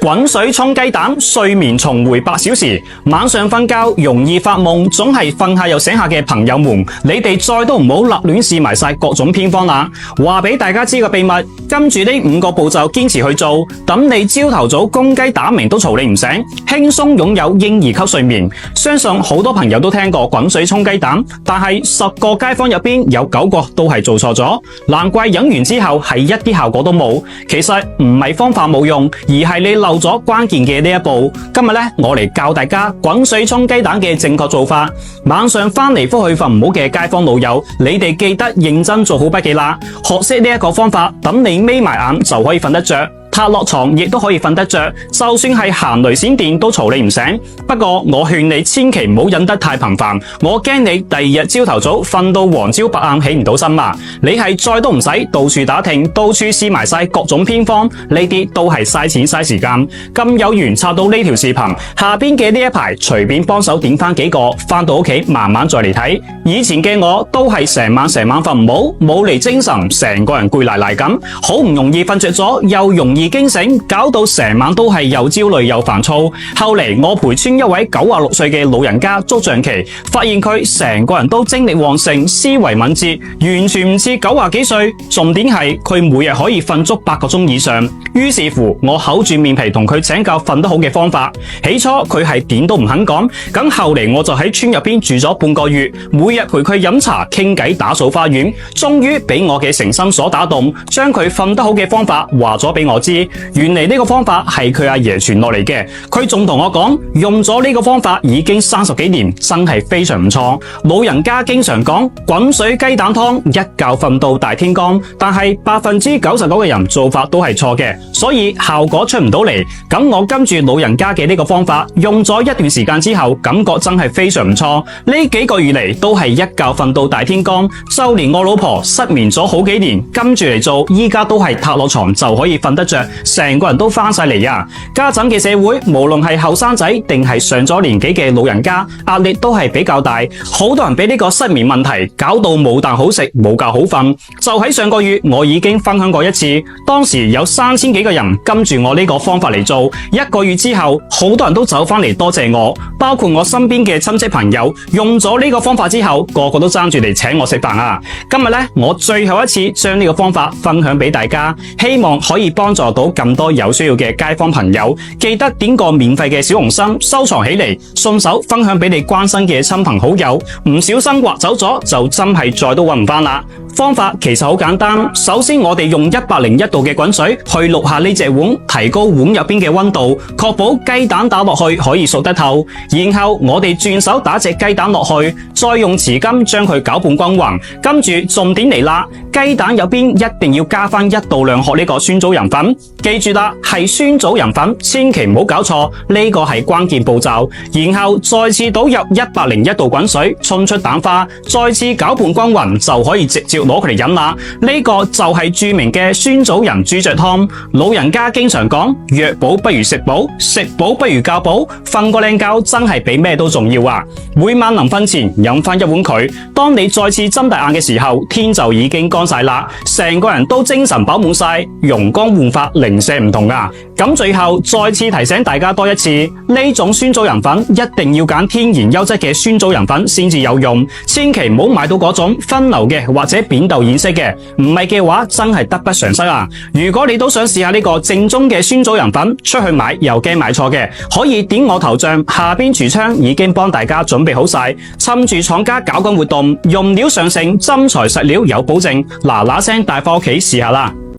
滾水沖雞蛋，睡眠重回8小時。晚上瞓覺容易發夢，總係瞓下又醒下嘅朋友們，你哋再都唔好立亂試埋晒各種偏方啦。話俾大家知個秘密，跟住呢5個步驟堅持去做，等你朝頭早公雞打鳴都嘈你唔醒，輕鬆擁有嬰兒級睡眠。相信好多朋友都聽過滾水沖雞蛋，但係10個街坊入邊有9個都係做錯咗，難怪飲完之後係一啲效果都冇。其實唔係方法冇用，而係你漏咗關鍵嘅呢一步。今日呢，我嚟教大家滾水沖雞蛋嘅正確做法。晚上翻嚟覆去瞓唔好嘅街坊老友，你哋記得認真做好筆記啦。學識呢一個方法，等你眯埋眼就可以瞓得着。塌落床亦都可以瞓得着，就算係行雷閃電都嘈你唔醒。不過我勸你千祈唔好忍得太頻繁，我驚你第2日朝頭早瞓到黃朝白晏起唔到身啊！你係再都唔使到處打聽，到處試埋晒各種偏方，呢啲都係嘥錢嘥時間。咁有緣刷到呢條視頻下邊嘅呢一排，隨便幫手點翻幾個，翻到屋企慢慢再嚟睇。以前嘅我都係成晚瞓唔好，冇嚟精神，成個人攰賴賴咁，好唔容易瞓着咗，又容易驚醒，搞到成晚都係又焦慮又煩躁。後嚟我陪村一位96歲嘅老人家捉象棋，發現佢成個人都精力旺盛，思維敏捷，完全唔似90幾歲。重點係佢每日可以瞓足8個鐘以上。於是乎，我厚住面皮同佢請教瞓得好嘅方法。起初佢係點都唔肯講，咁後嚟我就喺村入邊住咗半個月，每日陪佢飲茶傾偈打掃花園，終於俾我嘅誠心所打動，將佢瞓得好嘅方法話咗俾我知。原嚟呢個方法係佢阿爺傳落嚟嘅，佢仲同我講用咗呢個方法已經30幾年，真係非常唔錯。老人家經常講滾水雞蛋湯，一覺瞓到大天光，但係99%嘅人做法都係錯嘅，所以效果出唔到嚟。咁我跟住老人家嘅呢個方法，用咗一段時間之後，感覺真係非常唔錯。呢幾個月嚟都係一覺瞓到大天光，就連我老婆失眠咗好幾年，跟住嚟做，依家都係塌落床就可以瞓得着，成個人都翻晒嚟啊！家陣嘅社會，無論係後生仔定係上咗年紀嘅老人家，壓力都係比較大，好多人俾呢個失眠問題搞到冇啖好食，冇覺好瞓。就喺上個月，我已經分享過一次，當時有3000幾個人跟住我呢個方法嚟做，1個月之後，好多人都走翻嚟多謝我，包括我身邊嘅親戚朋友，用咗呢個方法之後，個個都爭住嚟請我食飯啊！今日呢，我最後一次將呢個方法分享俾大家，希望可以幫助到咁多有需要嘅街坊朋友。記得點個免費嘅小紅心收藏起嚟，順手分享俾你關心嘅親朋好友，唔小心劃走咗就真係再都搵唔返啦。方法其實好簡單，首先我哋用101度嘅滾水去渌下呢隻碗，提高碗入邊嘅溫度，確保雞蛋打落去可以熟得透。然後我哋轉手打隻雞蛋落去，再用匙羹將佢攪拌均勻。跟住重點嚟啦，雞蛋入邊一定要加翻1到2殼呢個酸棗仁粉，記住啦，係酸棗仁粉，千祈唔好搞錯，呢個係關鍵步驟。然後再次倒入101度滾水，沖出蛋花，再次攪拌均勻，就可以直接攞佢嚟飲啦。呢個就係著名嘅酸棗仁豬腳湯。老人家經常講，藥補不如食補，食補不如覺補，瞓個靚覺真係比咩都重要啊！每晚臨瞓前飲翻1碗佢，當你再次睜大眼嘅時候，天就已經光晒啦，成個人都精神飽滿晒，容光煥發，零舍唔同啊！咁最後再次提醒大家多一次，呢種酸棗仁粉一定要揀天然優質嘅酸棗仁粉先至有用，千祈唔好買到嗰種分流嘅或者扁豆染色嘅，唔係嘅話真係得不償失啊！如果你都想試下呢個正宗嘅酸棗仁粉，出去買又驚買錯嘅，可以點我頭像下邊櫥窗已經幫大家準備好晒，趁住廠家搞緊活動，用料上乘，真材實料有保證，嗱嗱聲帶返屋企試下啦！